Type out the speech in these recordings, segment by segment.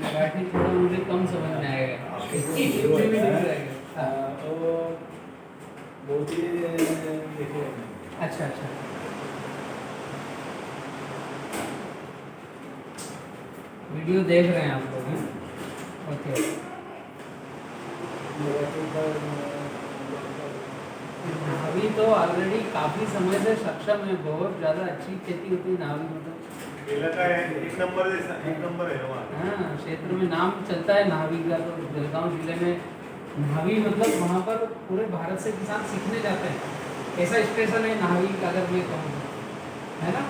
मराठी थोड़ा मुझे कम समझ में आएगा, हिंदी भी नहीं आएगा। हाँ। वो बहुत ही देखे हैं। अच्छा अच्छा। वीडियो देख रहे हैं आप लोग हैं? ओके। नावी तो ऑलरेडी काफ़ी समय से सक्षम है, बहुत ज़्यादा अच्छी खेती होती है नावी में तो। एक नंबर है वहाँ। हाँ, क्षेत्र में नाम चलता है नावी का। तो जलगांव जिले में नावी मतलब वहाँ पर पूरे भारत से किसान सीखने जाते हैं। ऐसा स्टेशन है नावी का, अगर मैं कहूँ, है ना?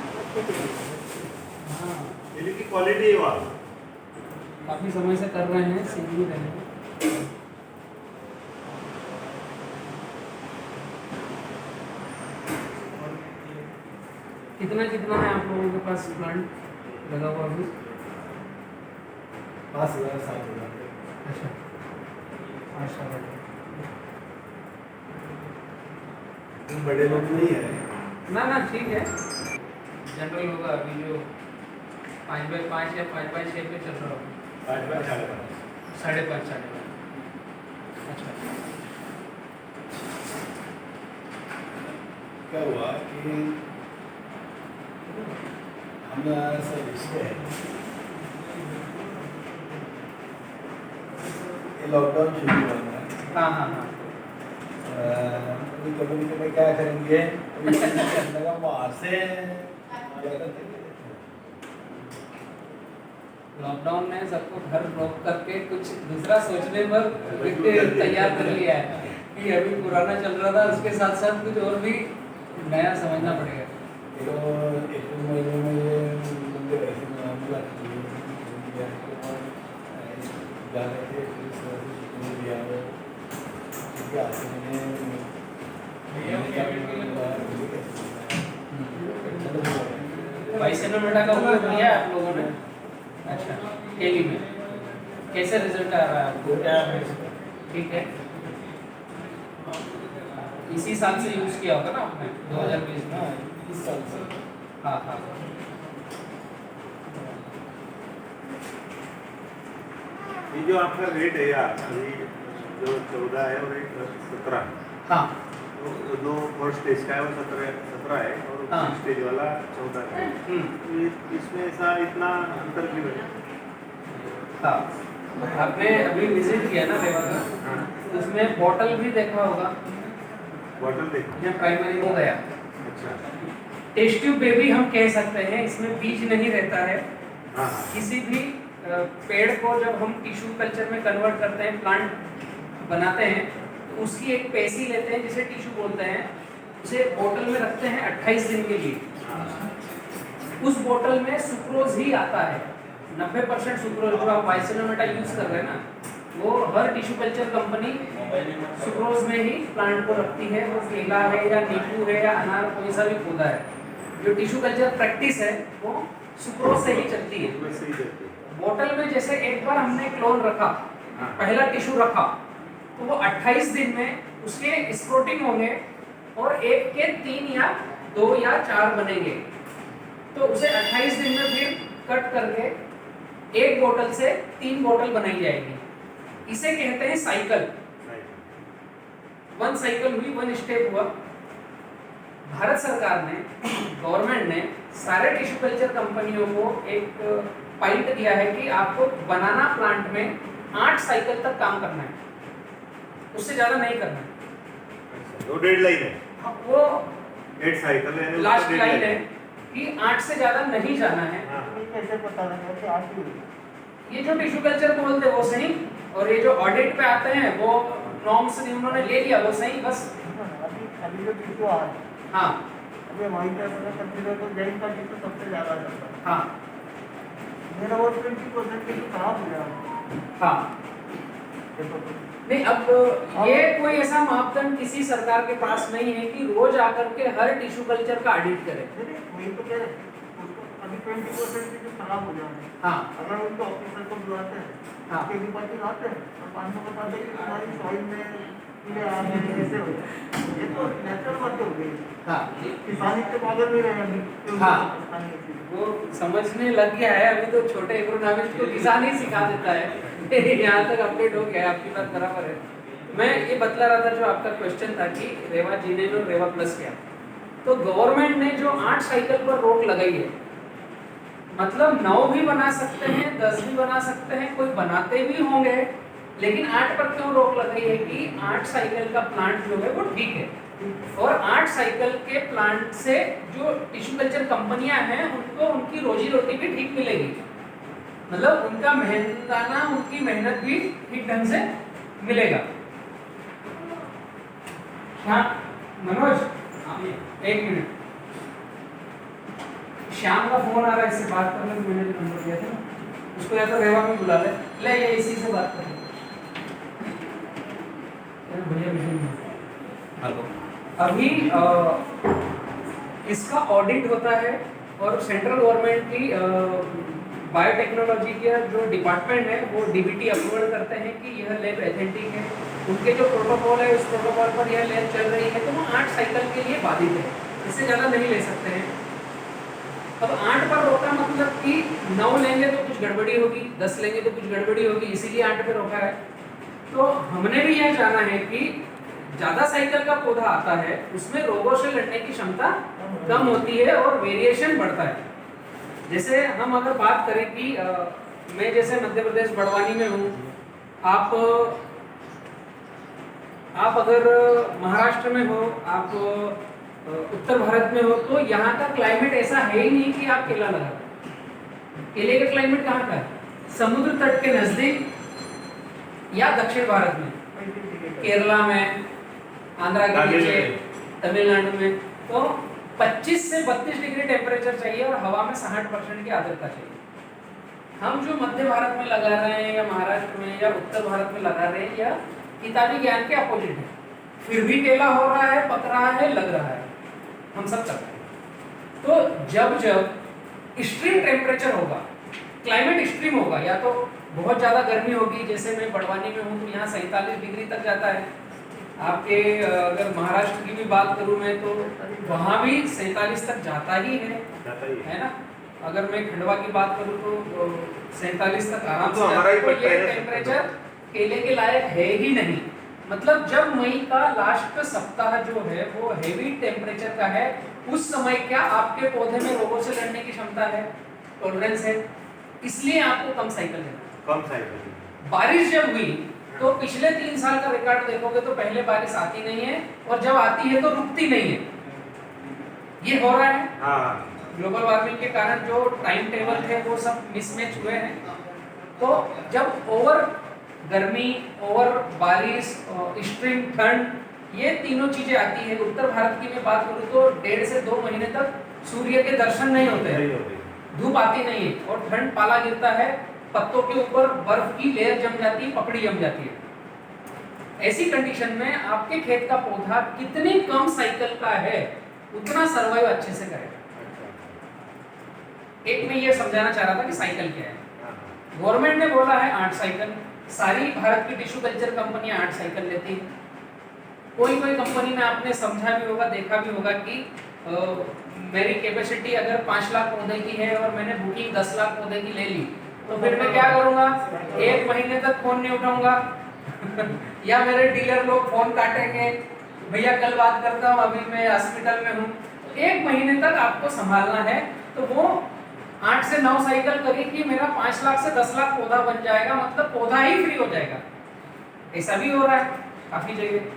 हाँ, की क्वालिटी है वहाँ। काफ़ी समय से कर रहे हैं, सीख भी रहे हैं। कितना कितना है आप लोगों के पास प्लांट लगा हुआ अभी? 5,000 7,000। अच्छा, माशाल्लाह। बड़े लोग नहीं है ना ना, ठीक है, जनरल होगा अभी जो 5x5 या 5x6 पे चल रहा होगा। 5/5 5.5 अच्छा। क्या हुआ कि हम सब इसमें ये लॉकडाउन शुरू हुआ है। हाँ हाँ हाँ। अभी कम्युनिटी में क्या करेंगे, लगा वहाँ से लॉकडाउन ने सबको घर रोक करके कुछ दूसरा सोचने पर तैयार कर लिया है कि अभी पुराना चल रहा था, उसके साथ साथ कुछ और भी नया समझना पड़ेगा। तो एक महीने में ये मुझे ऐसे मामला जा रहे थे, पुलिस तरह से शिकने दिया है क्योंकि आते वाइसेनोमेटा का उपयोग किया है आप लोगों ने? अच्छा, टेली में कैसे रिजल्ट आ रहा है आपको? क्या ठीक है? इसी साल से यूज किया होगा ना आपने, 2020 में? इस साल से। हाँ हाँ। ये जो आपका रेट है यार, अभी जो 14 है और एक 17। हाँ तो दो फर्स्ट स्टेज का है वो 17 है और हाँ। स्टेज वाला 14 है। तो इसमें ऐसा इतना अंतर क्यों है? हाँ, आपने अभी विजिट किया ना रेवा? हाँ, उसमें बॉटल भी देखा होगा, बॉटल देखो। ये प्राइमरी हो गया। अच्छा। टेस्ट ट्यूब बेबी हम कह सकते हैं, इसमें बीज नहीं रहता है। हाँ किसी भी पेड़ को जब हम टिश्यू कल्चर में कन्वर्ट करते हैं, प्लांट बनाते हैं, तो उसकी एक पेशी लेते हैं जिसे टिश्यू बोलते हैं, उसे बोतल में रखते हैं 28 दिन के लिए। उस बोतल में सुक्रोज ही आता है, 90% सुक्रोज। जो आप वाइसेनोमेटा यूज कर रहे हैं ना, वो हर टिश्यू कल्चर कंपनी सुक्रोज में ही प्लांट को रखती है। वो केला है या नींबू है या अनार, कोई सा भी पौधा है, जो टिश्यू कल्चर प्रैक्टिस है वो सुक्रोज से ही चलती है। बोतल में जैसे एक बार हमने क्लोन रखा, पहला टिश्यू रखा, तो वो 28 दिन में उसके स्प्रोटिंग होंगे और एक के 3 या 2 या 4 बनेंगे। तो उसे 28 दिन में फिर कट करके एक बोतल से 3 बोतल बनाई जाएगी। इसे कहते हैं साइकिल। 1 साइकिल हुई, 1 स्टेप हुआ। भारत सरकार ने, गवर्नमेंट ने सारे टिश्यू कल्चर कंपनियों को एक पॉइंट दिया है कि आपको बनाना प्लांट में 8 साइकिल तक काम करना है, उससे ज्यादा नहीं करना है। वो डेडलाइन है। हाँ, वो 8 साइकिल है, लास्ट लाइन है कि 8 से ज्यादा नहीं जाना है। कैसे पता लगा कि आज ये जो टिश्यू कल्चर बोलते हैं वो सही, और ये जो ऑडिट पे आते हैं वो नॉर्म्स उन्होंने ले लिया वो सही, बस। अभी जो टिश्यू आ रहा है, हाँ अभी वहीं पे कंसीडर तो जैन का टिश्यू सबसे ज़्यादा जाता है। हाँ मेरा वो 20% टिश्यू खराब हो गया। हाँ। नहीं, अब ये कोई ऐसा मापदंड किसी सरकार के पास नहीं है कि रोज आकर के हर टिश्यू कल्चर का ऑडिट करे। वही तो कह रहे हैं, अभी 20% टिश्यू खराब हो गया है। हाँ अगर उनको ऑफिसर को बुलाते हैं, हाँ उसके भी पर्ची लाते हैं और 500 बताते हैं कि तुम्हारी सॉइल में ऐसे होता है, ये तो नेचुरल बात हो गई। हाँ किसानी के मॉडल में रहेंगे हाँ, वो समझने लग गया है। अभी तो छोटे एग्रोनॉमिस्ट को किसान ही सिखा देता है। यहाँ तक अपडेट हो गया है, आपकी बात बराबर है। मैं ये बतला रहा था जो आपका क्वेश्चन था कि रेवा जीने और रेवा प्लस क्या, तो गवर्नमेंट ने जो 8 साइकिल पर रोक लगाई है, मतलब 9 भी बना सकते हैं, 10 भी बना सकते हैं, कोई बनाते भी होंगे, लेकिन 8 पर क्यों रोक लगाई है कि 8 साइकिल का प्लांट जो है वो ठीक है, और 8 साइकिल के प्लांट से जो टिश्यू कल्चर कंपनियां हैं उनको उनकी रोजी रोटी भी ठीक मिलेगी, मतलब उनका मेहनताना उनकी मेहनत भी ठीक ढंग से मिलेगा। हाँ मनोज, एक मिनट, श्याम का फोन आ रहा है, इससे बात करने को मैंने जो नंबर दिया था ना, उसको या तो रेवा में बुला ले या इसी से बात कर ले। भैया हेलो, अभी इसका ऑडिट होता है और सेंट्रल गवर्नमेंट की बायोटेक्नोलॉजी का जो डिपार्टमेंट है वो डीबीटी अप्रूवल करते हैं कि यह लैब एथेंटिक है, उनके जो प्रोटोकॉल है उस प्रोटोकॉल पर यह लैब चल रही है, तो वो 8 साइकिल के लिए बाधित है, इससे ज़्यादा नहीं ले सकते हैं। अब 8 पर रोका मतलब कि 9 लेंगे तो कुछ गड़बड़ी होगी, 10 लेंगे तो कुछ गड़बड़ी होगी, इसीलिए 8 पे रोका है। तो हमने भी यह जाना है कि ज़्यादा साइकिल का पौधा आता है उसमें रोगों से लड़ने की क्षमता कम होती है और वेरिएशन बढ़ता है। जैसे हम अगर बात करें कि मैं जैसे मध्य प्रदेश बड़वानी में हूँ, आप अगर महाराष्ट्र में हो, आप उत्तर भारत में हो, तो यहाँ का क्लाइमेट ऐसा है ही नहीं कि आप केला लगा। केले का क्लाइमेट कहाँ का है? समुद्र तट के नजदीक या दक्षिण भारत में, केरला में, आंध्रा के नीचे, तमिलनाडु में, तो 25 से 32 डिग्री टेम्परेचर चाहिए और हवा में 60% की आर्द्रता चाहिए। हम जो मध्य भारत में लगा रहे हैं या महाराष्ट्र में या उत्तर भारत में लगा रहे हैं या किताबी ज्ञान के अपोजिट है, फिर भी केला हो रहा है, पक रहा है, लग रहा है, हम सब करते हैं। तो जब जब एक्सट्रीम टेम्परेचर होगा, क्लाइमेट एक्सट्रीम होगा, या तो बहुत ज़्यादा गर्मी होगी, जैसे मैं बड़वानी में हूँ तो यहाँ 47 डिग्री तक जाता है। आपके अगर महाराष्ट्र की भी बात करूँ मैं तो वहाँ भी 47 तक जाता ही है ना। अगर मैं खंडवा की बात करूँ तो 47 तक आराम से जाता है। तो ये टेम्परेचर केले के लायक है ही नहीं। मतलब जब मई का लास्ट सप्ताह जो है वो हेवी टेम्परेचर का है, उस समय क्या आपके पौधे में रोगों से लड़ने की क्षमता है, टॉलरेंस है, इसलिए आपको कम साइकिल देना। कम साइकिल। बारिश जब हुई तो पिछले 3 साल का रिकॉर्ड देखोगे तो पहले बारिश आती नहीं है और जब आती है तो रुकती नहीं है। ये हो रहा है। हाँ। ग्लोबल वार्मिंग के कारण जो टाइम टेबल थे वो सब मिसमैच हुए हैं। तो जब ओवर गर्मी, ओवर बारिश, एक्सट्रीम ठंड, ये तीनों चीजें आती है। उत्तर भारत की मैं बात करूँ तो 1.5 से 2 महीने तक सूर्य के दर्शन नहीं होते हैं, धूप आती नहीं है और ठंड पाला गिरता है, पत्तों के ऊपर बर्फ की लेयर जम जाती है, पपड़ी जम जाती है। ऐसी कंडीशन में आपके खेत का पौधा कितनी कम साइकिल का है उतना सर्वाइव अच्छे से करेगा। एक मैं ये समझाना चाह रहा था कि साइकिल क्या है। गवर्नमेंट ने बोला है 8 साइकिल, सारी भारत की टिश्यू कल्चर कंपनियां 8 साइकिल लेती है। कोई कंपनी में आपने समझा भी होगा, देखा भी होगा कि मेरी कैपेसिटी अगर 5 लाख पौधे की है और मैंने बुकिंग 10 लाख पौधे की ले ली, तो फिर मैं क्या करूंगा? 1 महीने तक फोन नहीं उठाऊंगा या मेरे डीलर लोग फोन काटेंगे, भैया कल बात करता हूँ, अभी मैं हॉस्पिटल में हूँ। 1 महीने तक आपको संभालना है, तो वो 8 से 9 साइकिल करी कि मेरा 5 लाख से 10 लाख पौधा बन जाएगा, मतलब पौधा ही फ्री हो जाएगा। ऐसा भी हो रहा है काफी जगह।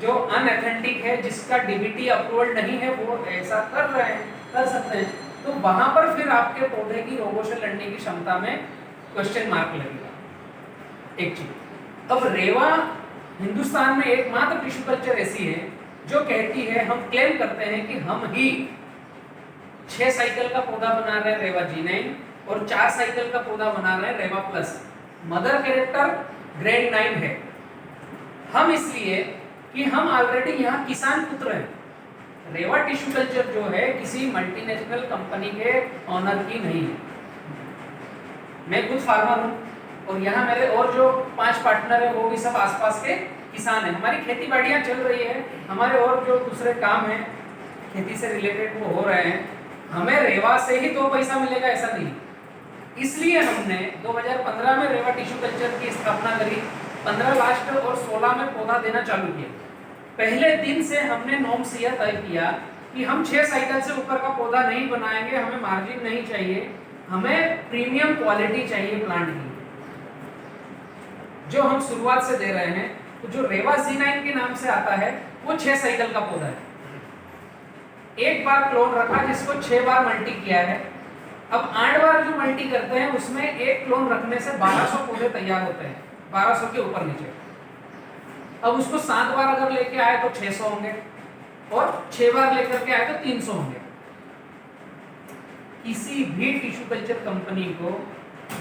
जो अनऑथेंटिक है, जिसका डीबीटी अप्रूवल नहीं है, वो ऐसा कर रहे हैं, कर सकते हैं। तो वहां पर फिर आपके पौधे की रोगों से लड़ने की क्षमता में क्वेश्चन मार्क लगेगा। एक चीज, अब रेवा हिंदुस्तान में एकमात्र टिश्यू कल्चर ऐसी है जो कहती है, हम क्लेम करते हैं कि हम ही 6 साइकिल का पौधा बना रहे हैं रेवा G9 और 4 साइकिल का पौधा बना रहे हैं रेवा प्लस। मदर कैरेक्टर ग्रेड 9 है। हम इसलिए कि हम ऑलरेडी यहाँ किसान पुत्र हैं। रेवा टिश्यू कल्चर जो है किसी मल्टीनेशनल कंपनी के ऑनर की नहीं है। मैं खुद फार्मर हूँ और यहाँ मेरे और जो 5 पार्टनर हैं वो भी सब आसपास के किसान है, हमारी खेती बाड़ियाँ चल रही है, हमारे और जो दूसरे काम हैं खेती से रिलेटेड वो हो रहे हैं, हमें रेवा से ही 2 पैसा मिलेगा ऐसा नहीं। इसलिए हमने 2015 में रेवा टिश्यू कल्चर की स्थापना करी, 15 लास्ट और 16 में पौधा देना चालू किया। पहले दिन से हमने नॉर्म्स यह तय किया कि हम 6 साइकिल से ऊपर का पौधा नहीं बनाएंगे, हमें मार्जिन नहीं चाहिए, हमें प्रीमियम क्वालिटी चाहिए प्लांट की। जो हम शुरुआत से दे रहे हैं, तो जो रेवा C9 के नाम से आता है वो 6 साइकिल का पौधा है। एक बार क्लोन रखा जिसको 6 बार मल्टी किया है, अब 8 बार जो मल्टी करते हैं उसमें एक क्लोन रखने से 1200 पौधे तैयार होते हैं, 1200 के ऊपर नीचे। अब उसको 7 बार अगर लेके आए तो 600 होंगे और 6 बार लेकर के आए तो 300 होंगे। किसी भी टिश्यू कल्चर कंपनी को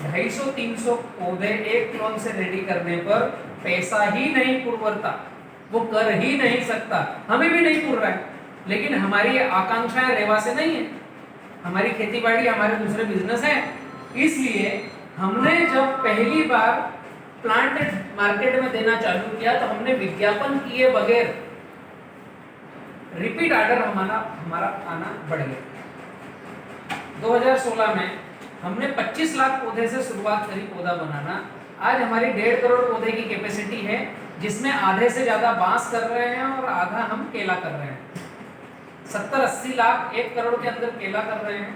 250-300 पौधे एक क्लोन से रेडी करने पर पैसा ही नहीं पुरवरता, वो कर ही नहीं सकता, हमें भी नहीं पुर रहा है। लेकिन हमारी आकांक्षाएं रेवा से नहीं है, हमारी खेती बाड़ी, हमारे दूसरे बिजनेस हैं। इसलिए हमने जब पहली बार प्लांट मार्केट में देना चालू किया तो हमने विज्ञापन किए बगैर रिपीट ऑर्डर हमारा आना बढ़ गया। 2016 में हमने 25 लाख पौधे से शुरुआत करी पौधा बनाना। आज हमारी 1.5 करोड़ पौधे की कैपेसिटी है, जिसमें आधे से ज्यादा बांस कर रहे हैं और आधा हम केला कर रहे हैं। 70-80 लाख 1 करोड़ के अंदर केला कर रहे हैं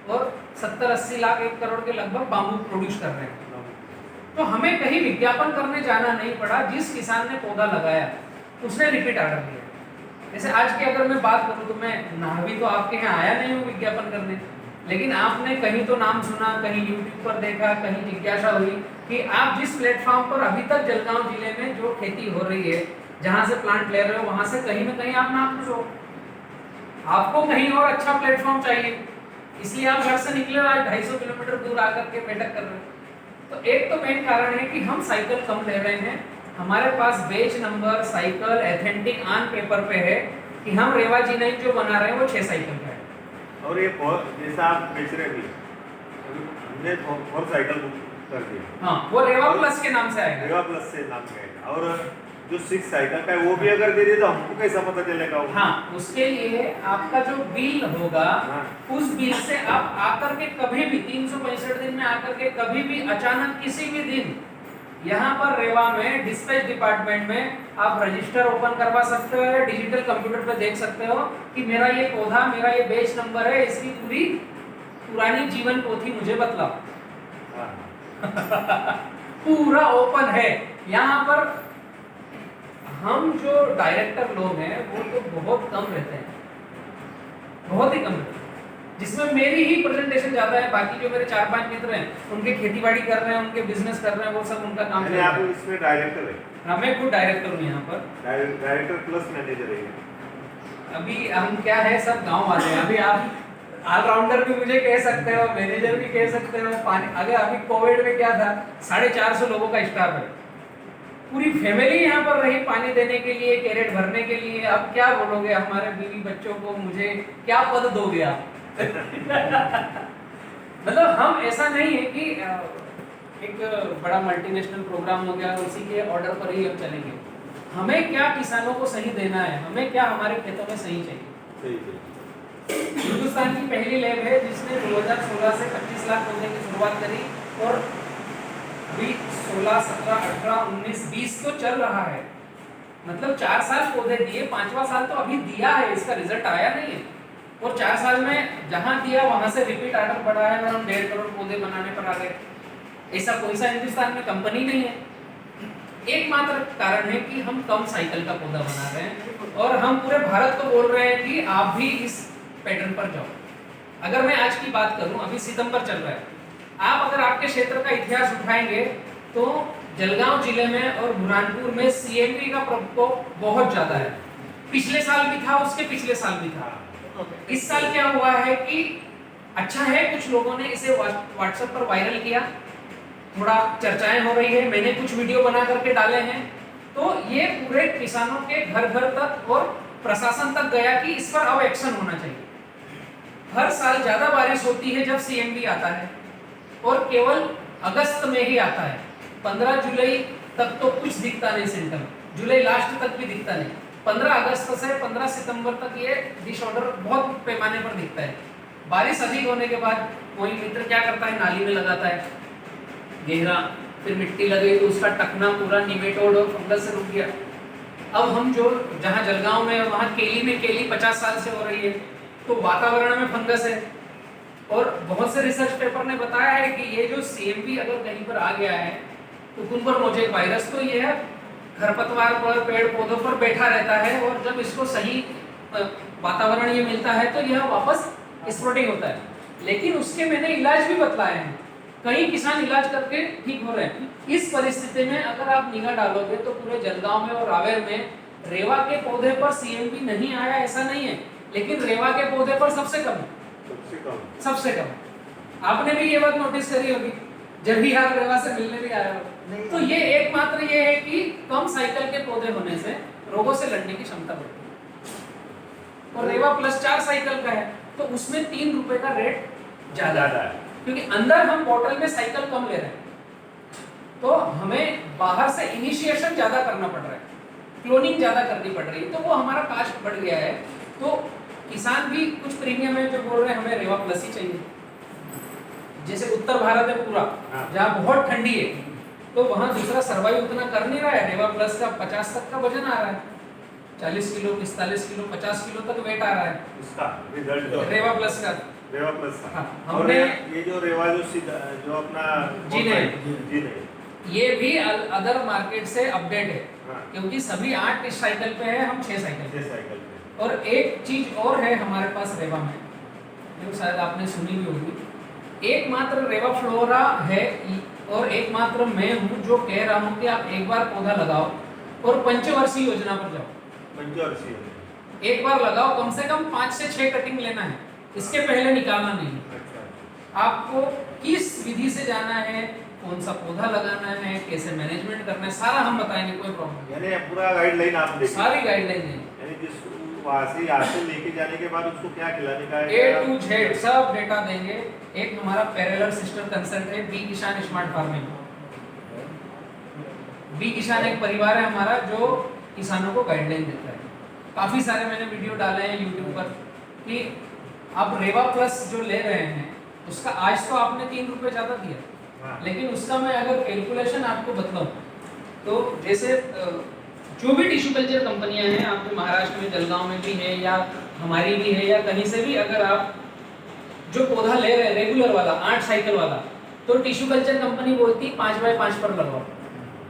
और 70-80 लाख 1 करोड़ के लगभग बाम्बू प्रोड्यूस कर रहे हैं। तो हमें कहीं विज्ञापन करने जाना नहीं पड़ा, जिस किसान ने पौधा लगाया उसने रिपीट ऑर्डर दिया। जैसे आज की अगर मैं बात करूं तो मैं नाहवी तो आपके यहाँ आया नहीं हूँ विज्ञापन करने, लेकिन आपने कहीं तो नाम सुना, कहीं यूट्यूब पर देखा, कहीं जिज्ञासा हुई कि आप जिस प्लेटफॉर्म पर अभी तक जलगांव जिले में जो खेती हो रही है, जहाँ से प्लांट ले रहे हो, वहाँ से कहीं ना कहीं आप नाम पूछो, आपको कहीं और अच्छा प्लेटफॉर्म चाहिए, इसलिए आप घर से निकले आज 250 किलोमीटर दूर आकर के बैठक कर रहे हैं। तो एक तो मेन कारण है कि हम साइकिल कम ले रहे हैं, हमारे पास बेच number, cycle authentic on paper पे है कि हम रेवा जी9 जो बना रहे हैं वो 6 साइकिल का है। और ये जैसा आप बेच रहे भी, हमने 4 साइकिल बुक कर दिया। हाँ, वो रेवा प्लस के नाम से आएगा, रेवा प्लस से नाम का आएगा। और जो 6 साइकिल का है वो भी अगर दे दे तो हमको कैसा पता चलेगा वो? हाँ, उसके लिए आपका जो बिल होगा, हाँ। उस बिल से आप आकर के कभी भी 365 दिन में आकर के कभी भी अचानक किसी भी दिन यहाँ पर रेवा में डिस्पैच डिपार्टमेंट में आप रजिस्टर ओपन करवा सकते हो या डिजिटल कंप्यूटर पे देख सकते हो कि मेरा ये पौधा, मेरा ये बेच नंबर है, इसकी पूरी पुरानी जीवन पोथी मुझे बतलाओ। हाँ। पूरा ओपन है। यहाँ पर हम जो डायरेक्टर लोग हैं वो तो बहुत कम रहते हैं, बहुत ही कम रहते हैं, जिसमें मेरी ही प्रेजेंटेशन ज्यादा है। बाकी जो मेरे 4-5 मित्र हैं उनके खेती बाड़ी कर रहे हैं, उनके बिजनेस कर रहे हैं, वो सब उनका काम यानी आप इसमें डायरेक्टर है? हाँ, मैं खुद डायरेक्टर हूँ यहाँ पर, डायरेक्टर प्लस मैनेजर है। अभी हम क्या है सब गाँव वाले हैं। अभी आप ऑलराउंडर भी मुझे कह सकते हो, मैनेजर भी कह सकते हो। पानी अगर अभी कोविड में क्या था, 450 लोगों का स्टाफ है, पूरी फैमिली यहाँ पर रही पानी देने के लिए, कैरेट भरने के लिए। अब क्या बोलोगे हमारे बीवी बच्चों को, मुझे क्या पद दोगे आप? मतलब हम ऐसा नहीं है कि एक बड़ा मल्टीनेशनल प्रोग्राम हो गया उसी के ऑर्डर पर ही हम चलेंगे। हमें क्या किसानों को सही देना है, हमें क्या हमारे खेतों में सही चाहिए। हिंदुस्तान की पहली लैब है जिसने 2016 से 25 लाख पौधे की शुरुआत करी और अभी 16, 17, 18, 19, 20 तो चल रहा है। मतलब 4 साल पौधे दिए, 5वां साल तो अभी दिया है, इसका रिजल्ट आया नहीं है। और 4 साल में जहां दिया वहां से रिपीट ऑर्डर बढ़ा है और हम 1.5 करोड़ पौधे बनाने पर आ गए। ऐसा कोई सा हिंदुस्तान में कंपनी नहीं है। एकमात्र कारण है कि हम कम साइकिल का पौधा बना रहे हैं और हम पूरे भारत को बोल रहे हैं कि आप भी इस पैटर्न पर जाओ। अगर मैं आज की बात करूं, अभी सितंबर चल रहा है, आप अगर आपके क्षेत्र का इतिहास उठाएंगे तो जलगांव जिले में और बुरहानपुर में CMV का प्रकोप बहुत ज्यादा है। पिछले साल भी था, उसके पिछले साल भी था। इस साल क्या हुआ है कि अच्छा है, कुछ लोगों ने इसे व्हाट्सएप पर वायरल किया, थोड़ा चर्चाएं हो रही है, मैंने कुछ वीडियो बना करके डाले हैं, तो ये पूरे किसानों के घर घर तक और प्रशासन तक गया कि इस पर अब एक्शन होना चाहिए। हर साल ज्यादा बारिश होती है जब CMV आता है और केवल अगस्त में ही आता है। 15 जुलाई तक तो कुछ दिखता नहीं सिम्टम, जुलाई लास्ट तक भी दिखता नहीं। 15 अगस्त से 15 सितंबर तक ये डिसऑर्डर बहुत पैमाने पर दिखता है। बारिश अधिक होने के बाद कोई मित्र क्या करता है, नाली में लगाता है गहरा, फिर मिट्टी लगी तो उसका टकना पूरा निमेटोड और फंगस से रुक गया। अब हम जो जहाँ जलगांव में वहाँ केली में केली 50 साल से हो रही है, तो वातावरण में फंगस है। और बहुत से रिसर्च पेपर ने बताया है कि ये जो CMV अगर कहीं पर आ गया है, कुकुम्बर मोज़ेक वायरस, तो यह खरपतवार पर, पेड़ पौधों पर बैठा रहता है और जब इसको सही वातावरण ये मिलता है तो यह वापस स्प्रोटिंग होता है। लेकिन उसके मैंने इलाज भी बतलाए हैं, कई किसान इलाज करके ठीक हो रहे हैं। इस परिस्थिति में अगर आप निगाह डालोगे तो पूरे जलगांव में और रावेर में रेवा के पौधे पर CMV नहीं आया ऐसा नहीं है, लेकिन रेवा के पौधे पर सबसे कम है, सबसे कम। आपने भी ये बात नोटिस करी होगी जब भी आप रेवा से मिलने भी आए हो। तो ये एकमात्र ये है कि कम साइकिल के पौधे होने से रोगों से लड़ने की क्षमता बढ़ती है। और रेवा प्लस 4 साइकिल का है तो उसमें 3 रुपए का रेट ज्यादा है, क्योंकि अंदर हम बॉटल में साइकिल कम ले रहे हैं, तो हमें बाहर से इनिशिएशन ज्यादा करना पड़ रहा है, क्लोनिंग ज्यादा करनी पड़ रही है, तो वो हमारा कास्ट बढ़ गया है। तो किसान भी कुछ प्रीमियम में जो बोल रहे हैं हमें रेवा प्लस ही चाहिए। जैसे उत्तर भारत है पूरा, जहाँ बहुत ठंडी है, तो वहाँ दूसरा सर्वाइव उतना कर नहीं रहा है। रेवा प्लस का 50 तक का वजन आ रहा है, 40 किलो, 45 किलो, 50 किलो तक वेट आ रहा है इसका रिजल्ट जो रेवा प्लस का। रेवा प्लस का। हाँ, और हमने ये जो रेवा जो अपना जी नहीं, जी नहीं, ये भी अदर मार्केट से अपडेट है, हाँ। क्योंकि सभी 8 साइकिल पे है, हम 6 साइकिल पे। 6 साइकिल पे। और एक चीज और है हमारे पास रेवा में, जो शायद आपने सुनी भी होगी, एकमात्र रेवा फ्लोरा है और एकमात्र मैं हूँ जो कह रहा हूँ कि आप एक बार पौधा लगाओ और पंचवर्षीय योजना पर जाओ। पंचवर्षीय एक बार लगाओ, कम से कम 5 से 6 कटिंग लेना है, इसके पहले निकालना नहीं है। अच्छा। आपको किस विधि से जाना है, कौन सा पौधा लगाना है, कैसे मैनेजमेंट करना है, सारा हम बताएंगे, कोई प्रॉब्लम नहीं। यानी पूरा गाइडलाइन आप देंगे, सारी गाइडलाइन है, यानी जिस वहाँ से लेके जाने के बाद उसको क्या खिलाने का है, A to Z सब डेटा देंगे। एक हमारा पैरेलल सिस्टर कंसर्ट है बी किसान स्मार्ट फार्मिंग। बी किसान एक परिवार है हमारा जो किसानों को गाइडलाइन देता है। काफी सारे मैंने वीडियो डाले हैं YouTube पर कि आप रेवा प्लस जो ले रहे हैं उसका आज तो आपने 3 रुपए ज्यादा दिया, हाँ। लेकिन उसका मैं अगर कैलकुलेशन आपको बताऊं तो जैसे जो भी टिश्यू कल्चर कंपनियां हैं आपके महाराष्ट्र में, जलगांव में भी है या हमारी भी है या कहीं से भी, अगर आप जो पौधा ले रहे हैं रेगुलर वाला 8 साइकिल वाला, तो टिश्यू कल्चर कंपनी बोलती 5x5 पर लगाओ।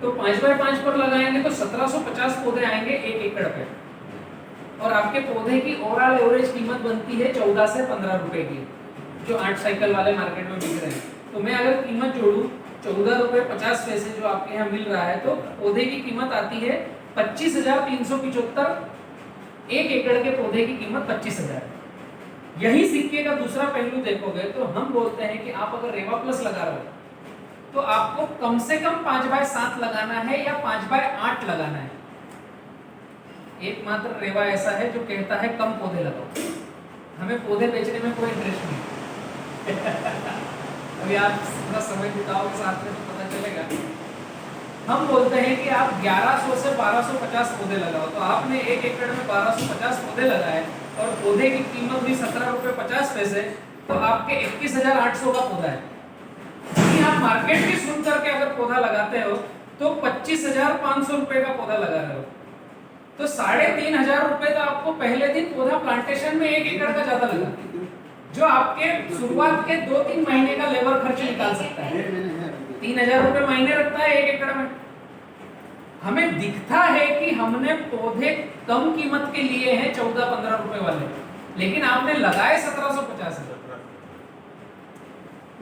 तो 5x5 पर लगाएंगे तो 1750 पौधे आएंगे 1 एकड़ पे, और आपके पौधे की ओवरऑल एवरेज कीमत बनती है 14 से 15 रुपए की, जो 8 साइकिल वाले मार्केट में बिक रहे हैं। तो मैं अगर कीमत जोड़ूं 14 रुपए 50 पैसे जो आपके यहाँ मिल रहा है, तो पौधे की कीमत आती है 25,375। 1 एकड़ के पौधे की कीमत 25,000। यही सिक्के का दूसरा पहलू देखोगे तो हम बोलते हैं कि आप अगर रेवा प्लस लगा रहे हो तो आपको कम से कम 5x7 लगाना है या 5x8 लगाना है। एकमात्र रेवा ऐसा है जो कहता है कम पौधे लगाओ, हमें पौधे बेचने में कोई इंटरेस्ट नहीं। अभी आप थोड़ा समय बिताओगे साथ में तो पता चलेगा। हम बोलते हैं कि आप 1100 से 1250 पौधे लगाओ, तो आपने 1 एकड़ में 1250 पौधे लगाए और पौधे की कीमत भी 17 रुपए 50 पैसे, तो आपके 21,800 का पौधा है। यदि आप मार्केट की सुन करके अगर पौधा लगाते हो तो 25,500 रुपए का पौधा लगा रहे हो, तो 3,500 रुपए तो आपको पहले दिन पौधा प्लांटेशन में 1 एकड़ का ज्यादा लगा, जो आपके शुरुआत के 2-3 महीने का लेबर खर्च निकाल सकता है। 3,000 रुपए महीने रखता है 1 एकड़ में। हमें दिखता है कि हमने पौधे कम कीमत के लिए हैं 14-15 रुपए वाले, लेकिन आपने लगाए 1750।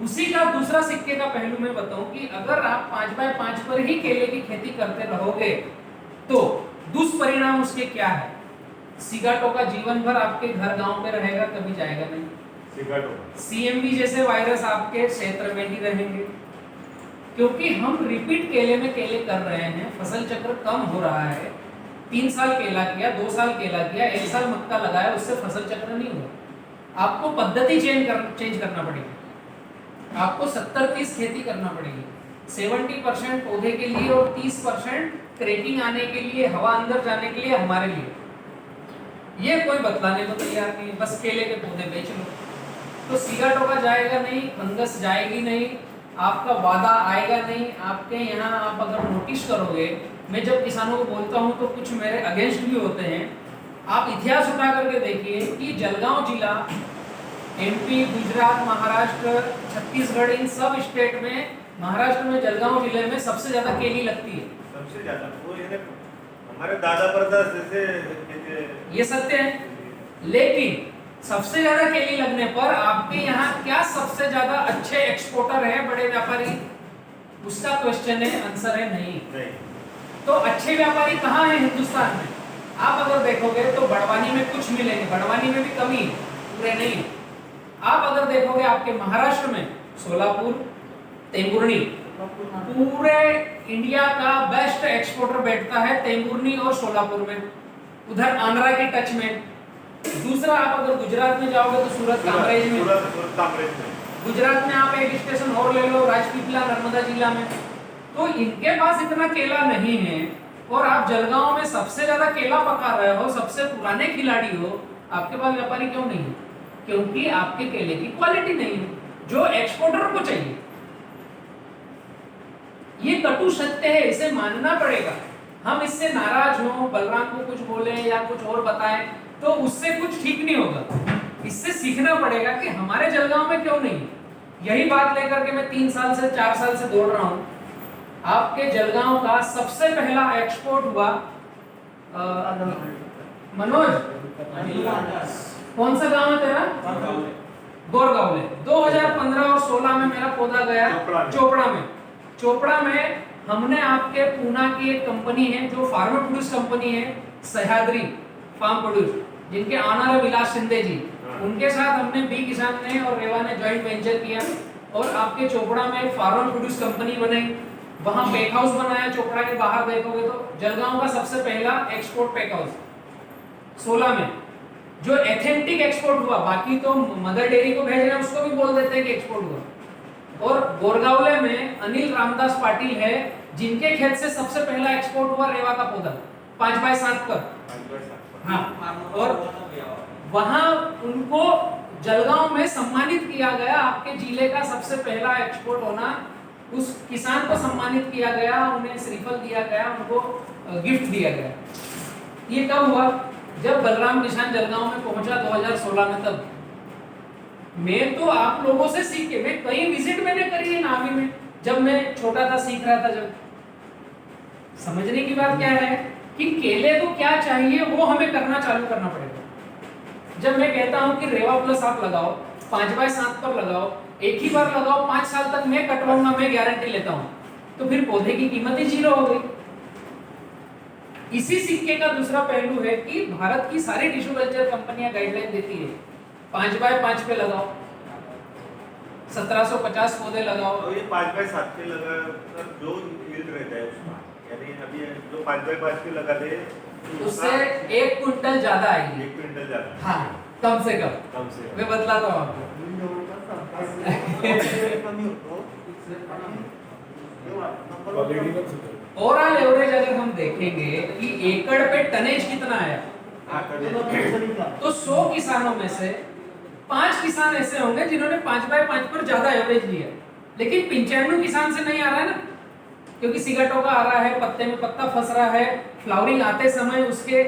उसी का दूसरा सिक्के का पहलू मैं बताऊं कि अगर आप 5x5 पर ही केले की खेती करते रहोगे तो दुष्परिणाम उसके क्या है। सिगाटो का जीवन भर आपके घर गांव में रहेगा, कभी जाएगा नहीं। CMV जैसे वायरस आपके क्षेत्र में ही रहेंगे, क्योंकि हम रिपीट केले में केले कर रहे हैं, फसल चक्र कम हो रहा है। 3 साल केला किया, 2 साल केला किया, 1 साल मक्का लगाया, उससे फसल चक्र नहीं हुआ। आपको पद्धति चेंज करना पड़ेगी, आपको 70-30 खेती करना पड़ेगी। 70% पौधे के लिए और 30% क्रैकिंग आने के लिए, हवा अंदर जाने के लिए हमारे लिए। ये कोई बतलाने को तैयार नहीं, बस केले के पौधे बेच लो। तो सिगाटोका जाएगा नहीं, फंगस जाएगी नहीं, आपका वादा आएगा नहीं। आपके यहाँ आप अगर नोटिस करोगे, मैं जब किसानों को बोलता हूँ तो कुछ मेरे अगेंस्ट भी होते हैं। आप इतिहास उठा करके देखिए कि जलगांव जिला एमपी, गुजरात, महाराष्ट्र, छत्तीसगढ़, इन सब स्टेट में, महाराष्ट्र में जलगांव जिले में सबसे ज्यादा केली लगती है। सबसे ज्यादा वो ये हमारे दादा परदादा जैसे ये सत्य है। लेकिन सबसे ज्यादा केली लगने पर आपके यहाँ क्या सबसे ज्यादा अच्छे एक्सपोर्टर है, बड़े व्यापारी? उसका क्वेश्चन है, आंसर है नहीं। तो अच्छे व्यापारी कहाँ हैं हिंदुस्तान में? आप अगर देखोगे तो बड़वानी में कुछ मिलेंगे, बड़वानी में भी कमी है, पूरे नहीं। आप अगर देखोगे आपके महाराष्ट्र में सोलापुर, तेंगुर्नी, पूरे इंडिया का बेस्ट एक्सपोर्टर बैठता है तेंगुर्नी और सोलापुर में, उधर आंध्रा के टच में। दूसरा आप अगर गुजरात में जाओगे तो सूरत कामरेज में, गुजरात में आप एक स्टेशन और ले लो, राजपीपला, नर्मदा जिला में। तो इनके पास इतना केला नहीं है, और आप जलगांव में सबसे ज्यादा केला पका रहे हो, सबसे पुराने खिलाड़ी हो, आपके पास व्यापारी क्यों नहीं है? क्योंकि आपके केले की क्वालिटी नहीं है जो एक्सपोर्टर को चाहिए। ये कटु सत्य है, इसे मानना पड़ेगा। हम इससे नाराज हो, बलराम को कुछ बोले या कुछ और बताएं तो उससे कुछ ठीक नहीं होगा। इससे सीखना पड़ेगा कि हमारे जलगांव में क्यों नहीं। यही बात लेकर के मैं 3 साल से 4 साल से दौड़ रहा हूँ। आपके जलगांव का सबसे पहला एक्सपोर्ट हुआ मनोज, कौन सा गांव है तेरा? गोरगांव में। 2015 और 16 में मेरा पौधा गया चोपड़ा में। चोपड़ा में हमने आपके पूना की एक कंपनी है जो फार्मर प्रोड्यूस कंपनी है, सह्याद्री फार्म प्रोड्यूस, जिनके ऑनर है विलास शिंदे जी, उनके साथ हमने बी किसान ने और रेवा ने जॉइंट वेंचर किया और आपके चोपड़ा में एक फार्मर प्रोड्यूस कंपनी बनाई। वहां पैक हाउस बनाया। चोपड़ा के बाहर देखोगे तो जलगांव का सबसे पहला एक्सपोर्ट पैक हाउस 16 में, जो एथेंटिक एक्सपोर्ट हुआ। बाकी तो मदर डेयरी को भेज रहे हैं, उसको भी बोल देते हैं कि एक्सपोर्ट हुआ। और गोरगावले में अनिल रामदास पाटिल है, जिनके खेत से सबसे पहला एक्सपोर्ट हुआ रेवा का पौधा 5x7 पर। हाँ, और वहां उनको जलगांव में सम्मानित किया गया। आपके जिले का सबसे पहला एक्सपोर्ट होना, उस किसान को सम्मानित किया गया, उन्हें श्रीफल दिया गया, उनको गिफ्ट दिया गया। ये कब हुआ? जब बलराम किसान जलगांव में पहुंचा 2016 में। तब मैं तो आप लोगों से सीख के, मैं कई विजिट मैंने करी है नावी में, जब मैं छोटा था, सीख रहा था। जब समझने की बात क्या है कि केले को क्या चाहिए वो हमें करना चालू करना पड़ेगा। जब मैं कहता हूं कि रेवा प्लस आप लगाओ, 5x7 पर लगाओ, एक ही बार लगाओ, 5 साल तक मैं कटवाऊंगा, मैं गारंटी लेता हूं, तो फिर पौधे की कीमत ही 0 हो गई। इसी सिक्के का दूसरा पहलू है कि भारत की सारी टिश्यू कल्चर कंपनियां गाइडलाइन देती है 5x5 पे लगाओ, 1750 पौधे लगाओ। तो ये 5x7 पे लगा सर, जो यील्ड रहता है उसका, यानी अभी जो 5x5 पे लगा दे उससे 1 क्विंटल ज्यादा आएगी। 1 क्विंटल ज्यादा, हाँ, कम से कम मैं बतलाता हूँ आपको। ओवरऑल एवरेज अगर हम देखेंगे कि एकड़ पे टनेज कितना आया, तो 100 किसानों में से 5 किसान ऐसे होंगे जिन्होंने 5x5 पर ज्यादा एवरेज लिया। लेकिन 95 किसान से नहीं आ रहा है ना, क्योंकि सिगाटोका आ रहा है, पत्ते में पत्ता फंस रहा है, फ्लावरिंग आते समय उसके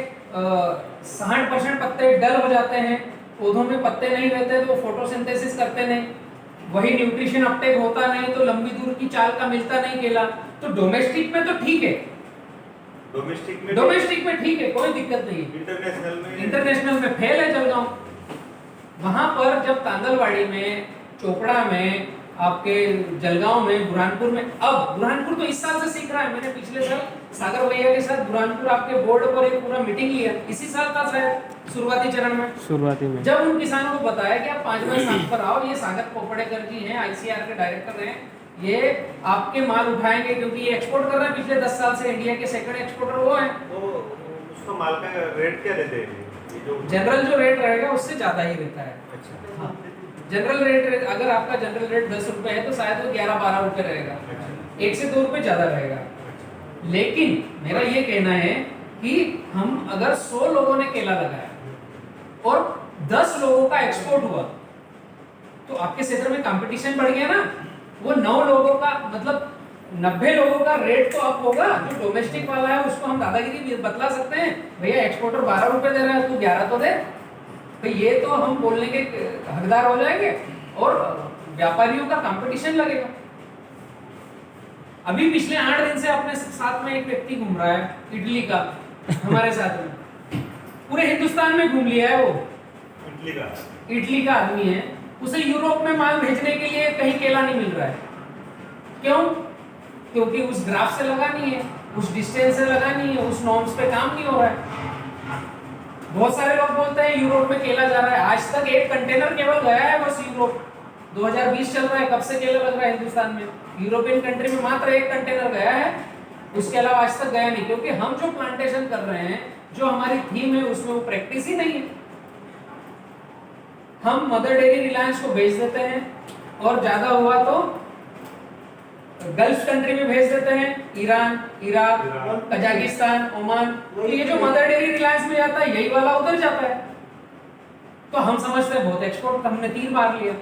60% पत्ते डल हो जाते हैं, पौधों में पत्ते नहीं रहते तो फोटोसिंथेसिस करते नहीं, वही न्यूट्रिशन अपटेक होता नहीं, तो लंबी दूर की चाल का मिलता नहीं केला। तो डोमेस्टिक में तो ठीक है, डोमेस्टिक में ठीक है, कोई दिक्कत नहीं है। इंटरनेशनल में फेल है जलगांव। वहां पर जब तांदलवाड़ी में, चोपड़ा में, आपके जलगांव में, बुरहानपुर में, अब बुरहानपुर तो इस साल से सीख रहा है। मैंने पिछले साल सागर भैया के साथ बुरहानपुर आपके बोर्ड पर एक पूरा मीटिंग लिया, इसी साल का शायद शुरुआती चरण में, जब उन किसानों को बताया कि आप 5x7 पर आओ। ये सागर पोपड़ेकर जी हैं, आईसीआर के डायरेक्टर हैं, ये आपके माल उठाएंगे, क्योंकि ये एक्सपोर्ट कर रहे हैं पिछले 10 साल से, इंडिया के सेकंड एक्सपोर्टर वो हैं। तो उसका माल का रेट क्या देते हैं? जनरल जो रेट रहेगा उससे ज्यादा ही रहता है। अच्छा, हाँ, जनरल रेट अगर आपका जनरल रेट 10 रुपए है तो शायद वो 11-12 रुपए रहेगा, अच्छा। 1 से 2 रुपए ज्यादा रहेगा। लेकिन मेरा ये कहना है कि हम अगर 100 लोगों ने केला लगाया और 10 लोगों का एक्सपोर्ट हुआ तो आपके क्षेत्र में कंपटीशन बढ़ गया ना। वो 9 लोगों का मतलब 90 लोगों का रेट तो अप होगा। जो डोमेस्टिक वाला है उसको हम दादागिरी बतला सकते हैं, भैया एक्सपोर्टर 12 रुपए दे रहा है तू 11 तो दे, तो ये तो हम बोलने के हकदार हो जाएंगे और व्यापारियों का कंपटीशन लगेगा। अभी पिछले 8 दिन से अपने साथ में एक व्यक्ति घूम रहा है इटली का, हमारे साथ में पूरे हिंदुस्तान में घूम लिया है। वो इटली का आदमी है, उसे यूरोप में माल भेजने के लिए कहीं केला नहीं मिल रहा है। क्यों? क्योंकि उस ग्राफ से लगा नहीं है, उस डिस्टेंस से लगा नहीं है, उस नॉर्म्स पे काम नहीं हो रहा है। बहुत सारे लोग बोलते हैं यूरोप में केला जा रहा है, आज तक एक कंटेनर केवल गया है बस यूरोप। 2020 चल रहा है, कब से केला लग रहा है हिंदुस्तान में? यूरोपियन कंट्री में मात्र एक कंटेनर गया है, उसके अलावा आज तक गया नहीं। क्योंकि हम जो प्लांटेशन कर रहे हैं, जो हमारी थीम है उसमें वो प्रैक्टिस ही नहीं है। हम मदर डेयरी रिलायंस को भेज देते हैं और ज्यादा हुआ तो गल्फ कंट्री में भेज देते हैं, ईरान, इराक, कजाकिस्तान, ओमान। तो ये जो मदर डेयरी रिलायंस में जाता है यही वाला उधर जाता है। तो हम समझते हैं बहुत एक्सपोर्ट, हमने 3 बार लिया।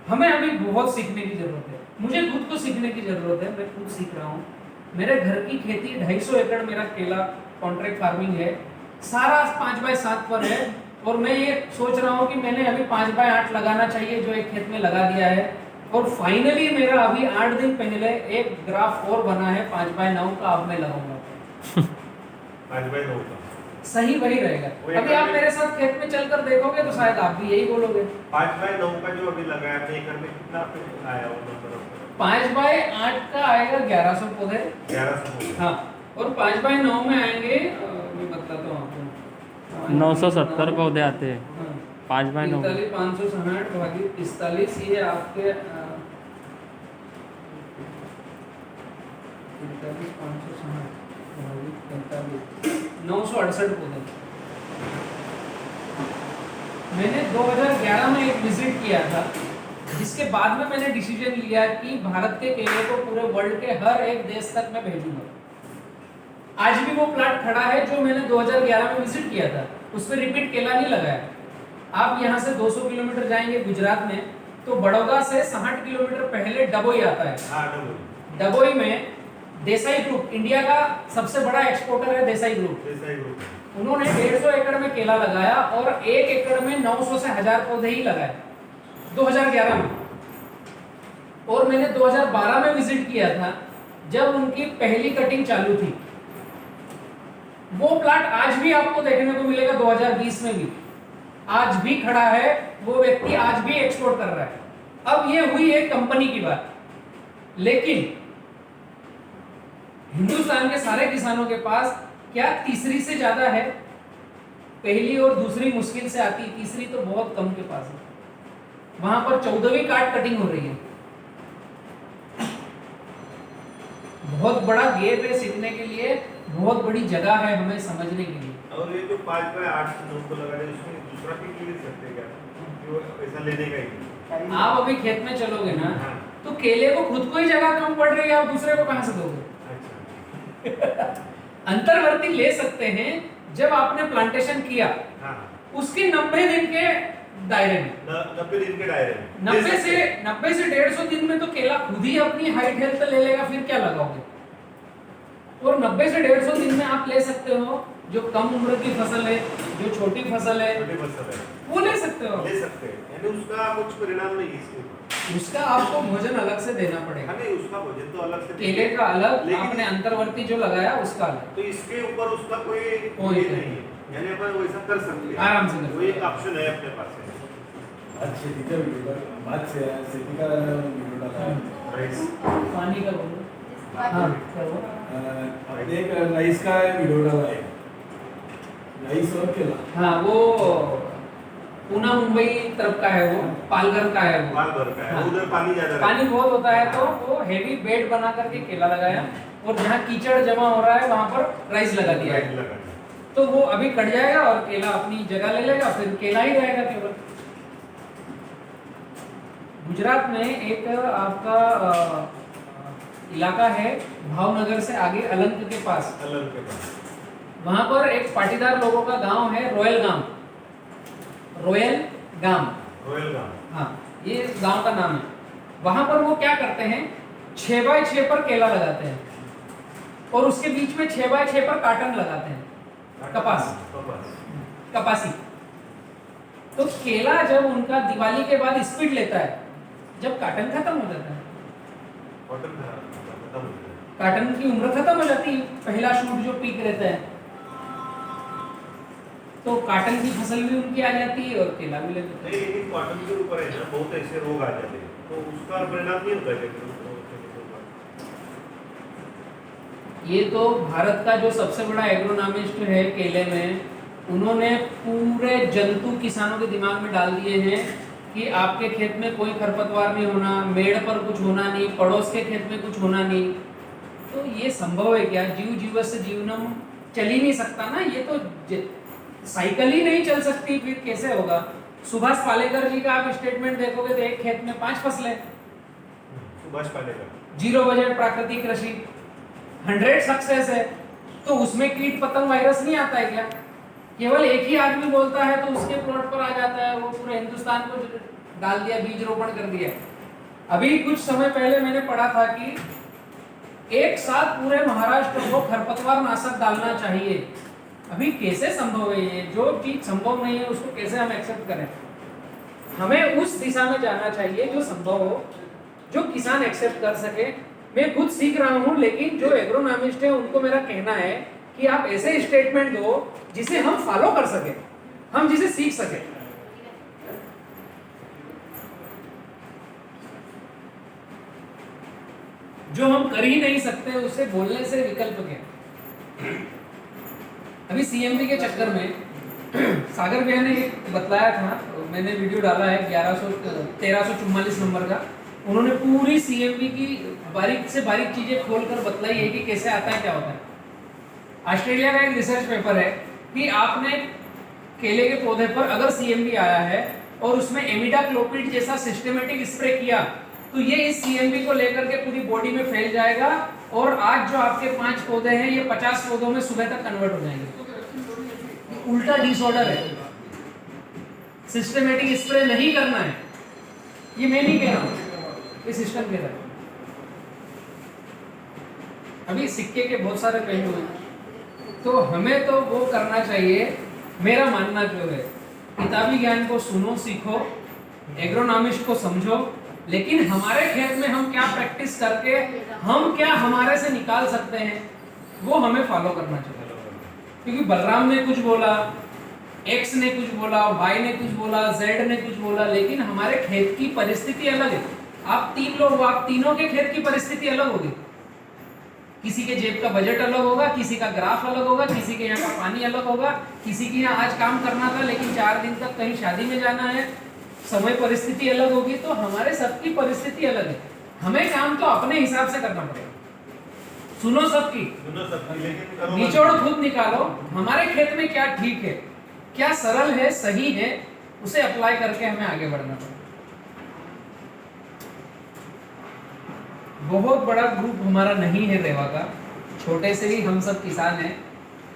हमें अभी बहुत सीखने की जरूरत है, मुझे खुद को सीखने की जरूरत है। मैं खुद सीख रहा हूँ। मेरे घर की खेती 250 एकड़ मेरा केला कॉन्ट्रैक्ट फार्मिंग है, सारा 5x7 पर है। और मैं ये सोच रहा हूँ कि मैंने अभी 5x8 लगाना चाहिए जो एक खेत में लगा दिया है। और फाइनली मेरा अभी 8 दिन पहले एक ग्राफ और बना है 5x9 का, अब मैं लगाऊंगा 5x9 का सही वही रहेगा। अभी आप मेरे साथ खेत में चलकर देखोगे तो शायद आप भी यही बोलोगे। 5x9 का जो अभी लगाया आपने एकड़ में कितना आया वो नंबर? 5x8 का आएगा 1100 पौधे। 1100। हाँ, और 5x9 में आएंगे मैं बताता हूँ आपको 970 पौधे आते हैं। हाँ, 5x9 560 भागित 45 ये आपके 968 पौधे। मैंने 2011 में एक विजिट किया था, जिसके बाद में मैंने डिसीजन लिया कि भारत के केले को पूरे वर्ल्ड के हर एक देश तक मैं भेजूंगा। आज भी वो प्लाट खड़ा है जो मैंने 2011 में विजिट किया था, उस पर रिपीट केला नहीं लगाया। आप यहाँ से 200 किलोमीटर जाएंगे गुजरात में तो बड़ौदा से 60 किलोमीटर पहले डबोई आता है। हाँ, डबोई। डबोई में देसाई ग्रुप, इंडिया का सबसे बड़ा एक्सपोर्टर है देसाई ग्रुप। उन्होंने 150 एकड़ में केला लगाया और 1 एकड़ में 900 से 1000 पौधे ही लगाए 2011 में। और मैंने 2012 में विजिट किया था जब उनकी पहली कटिंग चालू थी। वो प्लाट आज भी आपको देखने को मिलेगा 2020 में भी, आज भी खड़ा है। वो व्यक्ति आज भी एक्सपोर्ट कर रहा है। अब ये हुई एक कंपनी की बात, लेकिन हिंदुस्तान के सारे किसानों के पास क्या तीसरी से ज्यादा है? पहली और दूसरी मुश्किल से आती, तीसरी तो बहुत कम के पास है। वहां पर 14वीं काट कटिंग हो रही है। बहुत बड़ा गैप है सीखने के लिए, बहुत बड़ी जगह है हमें समझने के लिए। और ये जो 5x8 को लगा रहे हैं उसमें दूसरा भी ले सकते हैं क्या? जो पैसा लेने का ही। आप अभी खेत में चलोगे ना हाँ। तो केले को खुद को ही जगह कम पड़ रही है, आप दूसरे को कहां से दोगे? अच्छा। अंतर्वर्ती ले सकते हैं जब आपने प्लांटेशन किया हाँ। उसके 90 दिन के दायरे में, 90 दिन के दायरे में 90 से 150 दिन में तो केला खुद ही अपनी हाइट हेल्थ ले लेगा, फिर क्या लगाओगे? और 90 से 150 दिन में आप ले सकते हो जो कम उम्र की फसल है, जो छोटी फसल है, छोटी फसल है, वो ले सकते हो। ले सकते हैं। यानी उसका कुछ परिणाम नहीं है इसके ऊपर। उसका आपको भोजन अलग से देना पड़ेगा। नहीं, उसका भोजन तो अलग से केले का अलग, लेकिन आपने अंतर्वर्ती जो लगाया उसका अलग। तो इसके ऊपर उसका कोई कोई नहीं है, यानी अपन वैसा कर सकते हैं, आराम से कर वो एक ऑप्शन है अपने पास है। आज शेतीचा व्हिडिओ भात शेती का व्हिडिओ टाका राइस पानी का बोलो। हाँ, क्या हुआ? एक राईस का व्हिडिओ डाला है, राईस और केला। हाँ, वो पूना मुंबई तरफ का है, वो पालघर का है वो। माल भर का है, हाँ। उधर पानी ज्यादा रहता पानी बहुत होता है तो वो हेवी बेड बना करके केला लगाया, और जहाँ कीचड़ जमा हो रहा है वहां पर राइस लगा दिया है। लगा। तो वो अभी कट जाएगा और केला अपनी जगह ले लेगा, फिर केला ही रहेगा केवल। गुजरात में एक आपका इलाका है भावनगर से आगे अलंग के पास, अलग के पास वहाँ पर एक पाटीदार लोगों का गांव है रोयल गांव। रोयल गांव, रोयल गांव। हाँ ये गांव का नाम है। वहाँ पर वो क्या करते हैं, 6x6 पर केला लगाते हैं और उसके बीच में 6x6 पर काटन लगाते हैं, कपासी। तो केला जब उनका दिवाली के बाद स्पीड लेता है, जब काटन खत्म हो जाता है, कॉटन खत्म हो गया। काटन की उम्र खत्म हो जाती है, पहला शूट जो पीक रहता है, तो काटन की फसल भी उनकी आ जाती है और केला भी ले लेते हैं। नहीं, लेकिन कॉटन के ऊपर है ना बहुत ऐसे रोग आ जाते हैं, तो उसका परिणाम नहीं होता है। ये तो भारत का जो सबसे बड़ा एग्रोनॉमिस्ट है केले में, उन्होंने पूरे जंतु किसानों के दिमाग में डाल दिए हैं कि आपके खेत में कोई खरपतवार नहीं होना, मेड़ पर कुछ होना नहीं, पड़ोस के खेत में कुछ होना नहीं। तो ये संभव है क्या? जीव जीवस्य जीवनम चल ही नहीं सकता ना, ये तो साइकिल ही नहीं चल सकती, फिर कैसे होगा? सुभाष पालेकर जी का आप स्टेटमेंट देखोगे तो एक खेत में 5 फसलें, सुभाष पालेकर 0 बजट प्राकृतिक कृषि, 100 सक्सेस है। तो उसमें कीट पतंग वायरस नहीं आता है क्या? केवल एक ही आदमी बोलता है तो उसके प्लॉट पर आ जाता है, वो पूरे हिंदुस्तान को डाल दिया, बीज रोपण कर दिया। अभी कुछ समय पहले मैंने पढ़ा था कि एक साथ पूरे महाराष्ट्र को खरपतवार नाशक डालना चाहिए। अभी कैसे संभव है ये? जो चीज संभव नहीं है उसको कैसे हम एक्सेप्ट करें? हमें उस दिशा में जाना चाहिए जो संभव हो, जो किसान एक्सेप्ट कर सके। मैं खुद सीख रहा हूँ, लेकिन जो एग्रोनॉमिस्ट है उनको मेरा कहना है कि आप ऐसे स्टेटमेंट दो जिसे हम फॉलो कर सके, हम जिसे सीख सके। जो हम कर ही नहीं सकते उसे बोलने से विकल्प क्या? अभी सीएमडी के चक्कर में सागर भैया ने एक बतलाया था, मैंने वीडियो डाला है 1344 नंबर का। उन्होंने पूरी सीएमडी की बारीक से बारीक चीजें खोलकर बतलाई है कि कैसे आता है, क्या होता है। ऑस्ट्रेलिया का एक रिसर्च पेपर है कि आपने केले के पौधे पर अगर सीएमडी आया है और उसमें एमिडाक्लोपिड जैसा सिस्टमेटिक स्प्रे किया तो ये इस सीएमडी को लेकर के पूरी बॉडी में फैल जाएगा और आज जो आपके 5 पौधे हैं ये 50 पौधों में सुबह तक कन्वर्ट हो जाएंगे। उल्टा डिसऑर्डर है, सिस्टमेटिक स्प्रे नहीं करना है। ये मैं नहीं कह रहा हूँ, ये सिस्टम कह रहा है। अभी सिक्के के बहुत सारे पहलू हैं, तो हमें तो वो करना चाहिए। मेरा मानना जो है, किताबी ज्ञान को सुनो, सीखो, एग्रोनॉमिस्ट को समझो, लेकिन हमारे खेत में हम क्या प्रैक्टिस करके हम क्या हमारे से निकाल सकते हैं वो हमें फॉलो करना चाहिए। क्योंकि बलराम ने कुछ बोला, एक्स ने कुछ बोला, वाई ने कुछ बोला, जेड ने कुछ बोला, लेकिन हमारे खेत की परिस्थिति अलग है। आप 3 लोग हो, आप तीनों के खेत की परिस्थिति अलग होगी। किसी के जेब का बजट अलग होगा, किसी का ग्राफ अलग होगा, किसी के यहाँ का पानी अलग होगा, किसी के यहाँ आज काम करना था लेकिन 4 दिन तक कहीं शादी में जाना है, समय परिस्थिति अलग होगी। तो हमारे सबकी परिस्थिति अलग है, हमें काम तो अपने हिसाब से करना पड़ेगा। सुनो सबकी, लेकिन निचोड़ खुद निकालो, हमारे खेत में क्या ठीक है, क्या सरल है, सही है, उसे अप्लाई करके हमें आगे बढ़ना पड़ेगा। बहुत बड़ा ग्रुप हमारा नहीं है रेवा का, छोटे से ही हम सब किसान हैं।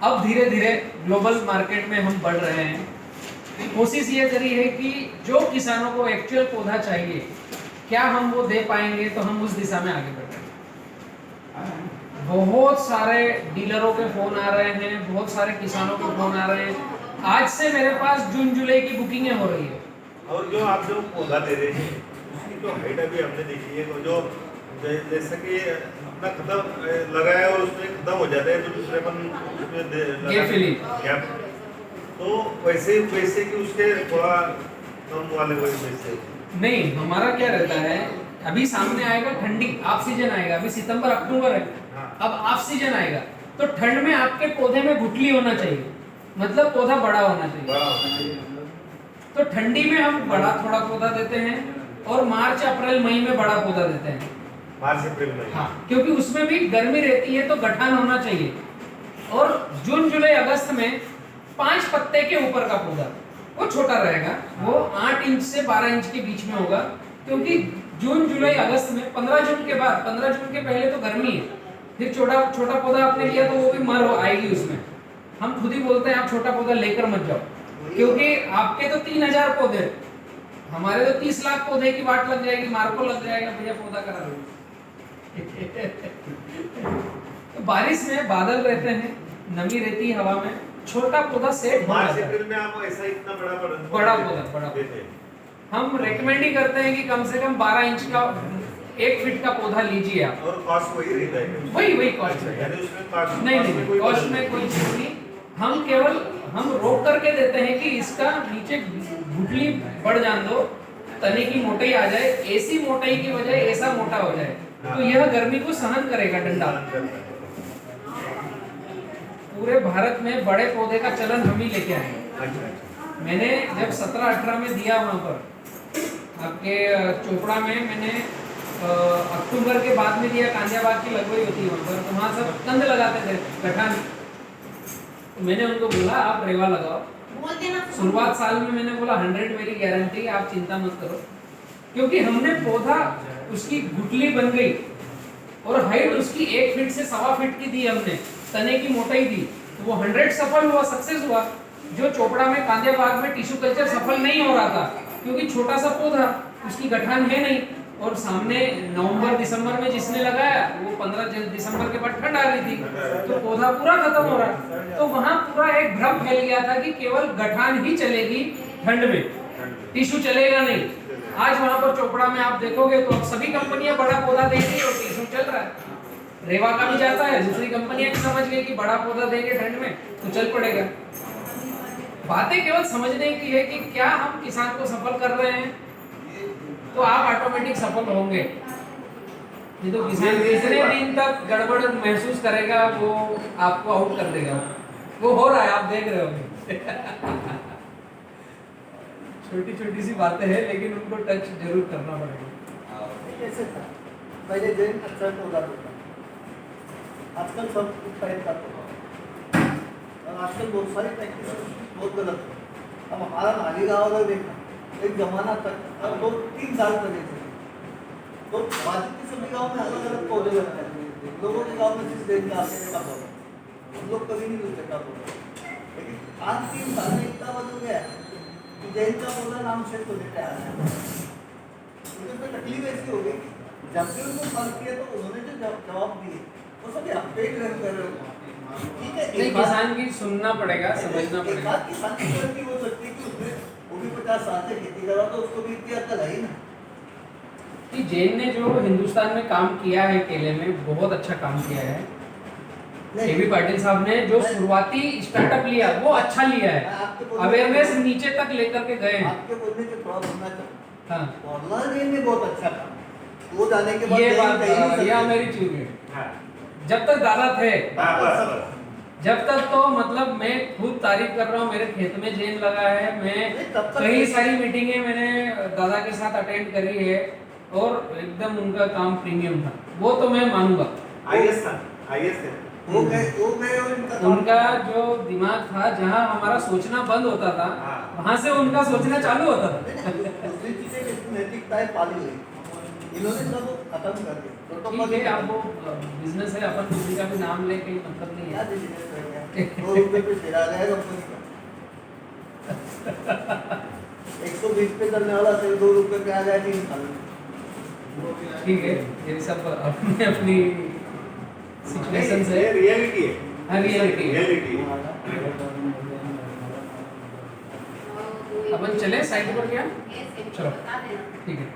अब धीरे धीरे ग्लोबल मार्केट में हम बढ़ रहे हैं। कोशिश ये करी है कि जो किसानों को एक्चुअल पौधा चाहिए, क्या हम वो दे पाएंगे, तो हम उस दिशा में आगे बढ़ रहे हैं। बहुत सारे डीलरों के फोन आ रहे हैं, बहुत सारे किसानों के फोन आ रहे हैं। आज से मेरे पास जून जुलाई की बुकिंगें हो रही है। और जो आप जो पौधा दे रहे हैं उसकी जो हाइट अभी हमने देखी है, जो जैसे कि अपना खत्म लगाया और उसमें खत्म हो जाता है तो दूसरे गैप, तो वैसे कि उसके थोड़ा कम वाले वैसे नहीं, हमारा क्या रहता है, अभी सामने आएगा ठंडी, ऑफ सीजन आएगा, अभी सितंबर अक्टूबर है, अब ऑफ सीजन आएगा, तो ठंड में आपके पौधे में गुठली होना चाहिए, मतलब पौधा बड़ा होना चाहिए। तो ठंडी में हम बड़ा थोड़ा पौधा देते हैं और मार्च अप्रैल मई में बड़ा पौधा देते हैं। मार्च अप्रैल में, हाँ, क्योंकि उसमें भी गर्मी रहती है तो गठान होना चाहिए। और जून जुलाई अगस्त में 5 पत्ते के ऊपर का पौधा वो छोटा रहेगा, वो 8 इंच से 12 इंच के बीच में होगा, क्योंकि जून जुलाई अगस्त में 15 जून के बाद 15 जून के पहले तो गर्मी है, फिर छोटा छोटा पौधा आपने लिया तो वो भी मर आएगी उसमें। हम खुद ही बोलते हैं आप छोटा पौधा लेकर मत जाओ, क्योंकि आपके तो 3000 पौधे, हमारे तो 30 लाख पौधे की वाट लग जाएगी, मार्को लग जाएगा भैया पौधा करा लो। तो बारिश में बादल रहते हैं, नमी रहती है हवा में, छोटा पौधा सेट हो मार्च जाता है। अप्रैल में आप ऐसा इतना बड़ा बड़ा देते हैं। हम रेकमेंड ही करते हैं कि कम से कम 12 इंच का 1 फीट का पौधा लीजिए आप। और कॉस्ट वही रहता है? वही कॉस्ट है, यानी उसमें कॉस्ट नहीं कॉस्ट में कोई चीज नहीं। हम केवल हम रोक करके देते हैं कि इसका नीचे गुठली बढ़ जान दो, तने की मोटाई आ जाए, ऐसी मोटाई की बजाय ऐसा मोटा हो जाए, तो यह गर्मी को सहन करेगा डंडा। पूरे भारत में बड़े पौधे का चलन हम ही लेके आए। अच्छा। मैंने जब 17-18 में दिया वहाँ पर आपके चोपड़ा में, मैंने अक्टूबर के बाद में दिया, कांदियाबाग की लगवाई होती है वहाँ पर, तो वहाँ सब कंद लगाते थे गठान। तो मैंने उनको बोला आप रेवा लगाओ। शुरुआत साल में मैंने बोला 100 मेरी गारंटी, आप चिंता मत करो, क्योंकि हमने पौधा उसकी गुठली बन गई और हाइट उसकी 1 फीट से 1.25 फीट की दी हमने, तने की मोटाई दी, तो वो 100 सफल हुआ, सक्सेस हुआ। जो चोपड़ा में कांदियाबाग में टिश्यू कल्चर सफल नहीं हो रहा था, क्योंकि छोटा सा पौधा, उसकी गठान है नहीं, और सामने नवंबर दिसंबर में जिसने लगाया वो 15 दिसंबर के बाद ठंड आ रही थी, तो पौधा पूरा खत्म हो रहा। तो वहाँ पूरा एक भ्रम फैल गया था कि केवल गठान ही चलेगी ठंड में, टिश्यू चलेगा नहीं। आज वहाँ पर चोपड़ा में आप देखोगे तो सभी कंपनियां बड़ा पौधा दे रही है और टिश्यू चल रहा है। रेवा का भी जाता है, दूसरी कंपनियां भी समझ गई कि बड़ा पौधा देंगे ठंड में तो चल पड़ेगा। बातें केवल समझने की है कि क्या हम किसान को सफल कर रहे हैं, तो आप ऑटोमेटिक सफल होंगे। ये तो किसान कितने दिन तक गड़बड़ महसूस करेगा वो आपको आउट कर देगा। वो हो रहा है, आप देख रहे होंगे। छोटी छोटी सी बातें हैं, लेकिन उनको टच जरूर करना पड़ेगा। कैसे था पहले जैन अच्छा पौधा होता, आजकल सब कुछ टाइप का पौधा, और आजकल बहुत सारी प्रैक्टिस बहुत गलत है। अब हमारा नाली गाँव अगर देखा, एक जमाना तक, अब 2-3 साल पहले से, तो बाजू के सभी गाँव में अलग अलग पौधे लगते हैं। लोगों के गाँव में सिर्फ जैन का आके का पौधा, हम लोग कभी नहीं यूज करता पौधा, लेकिन 5-3 साल में इतना बदल गया कि जैन का पौधा नाम से तो लेते आ रहा है। उनकी तकलीफ ऐसी हो गई, जब भी उनको कॉल किया तो उन्होंने जो जवाब दिए वो सब अपडेट कर रहे हो। ठीक है, नहीं, किसान की सुनना पड़ेगा, समझना एक पड़ेगा। बात किसान की गलती हो सकती है कि उसने वो भी 50 साल से खेती कर रहा, तो उसको भी इतनी अकल है ही ना। कि जैन ने जो हिंदुस्तान में काम किया है केले में, बहुत अच्छा काम किया है। केवी पाटिल साहब ने जो शुरुआती स्टार्टअप लिया वो अच्छा लिया है, अवेयरनेस नीचे तक लेकर के गए हैं। आपके बोलने से थोड़ा बोलना चाहूँ, हाँ, ऑनलाइन ने बहुत अच्छा काम, वो जाने के बाद ये जैन बात कहीं नहीं सकते। यह मेरी चूक है। हाँ। जब तक दादा थे, बस। जब तक तो मतलब मैं खुद तारीफ कर रहा हूँ, मेरे खेत में जैन लगा है, मैं नहीं, तब तक कई सारी मीटिंगें मैंने दादा के साथ अटेंड करी है, और एकदम उनका काम प्रीमियम था, वो तो मैं मानूंगा। आईएएस था, आईएएस है। वो गए और इनका उनका जो दिमाग था, जहाँ हमारा सोचना बंद होता था, हाँ। वहाँ से उनका सोचना चालू होता था। दूसरी चीजें जैसे नैतिकताएं पाली हुई, इन्होंने सब खत्म कर दिया। ठीक है, आप वो बिजनेस है, अपन किसी का भी नाम लेके मतलब नहीं क्या है। बिजनेस कर गया, 2 रुपए पे शेयर आ गया कंपनी का। 120 पे चलने वाला सिर्फ 2 रुपए पे आ गया 3 साल में। ठीक है, ये सब अपनी अपनी सिचुएशन से, ये रियलिटी है। हाँ, रियलिटी है। रियलिटी है। अपन चले साइड पर क्या, चलो ठीक है।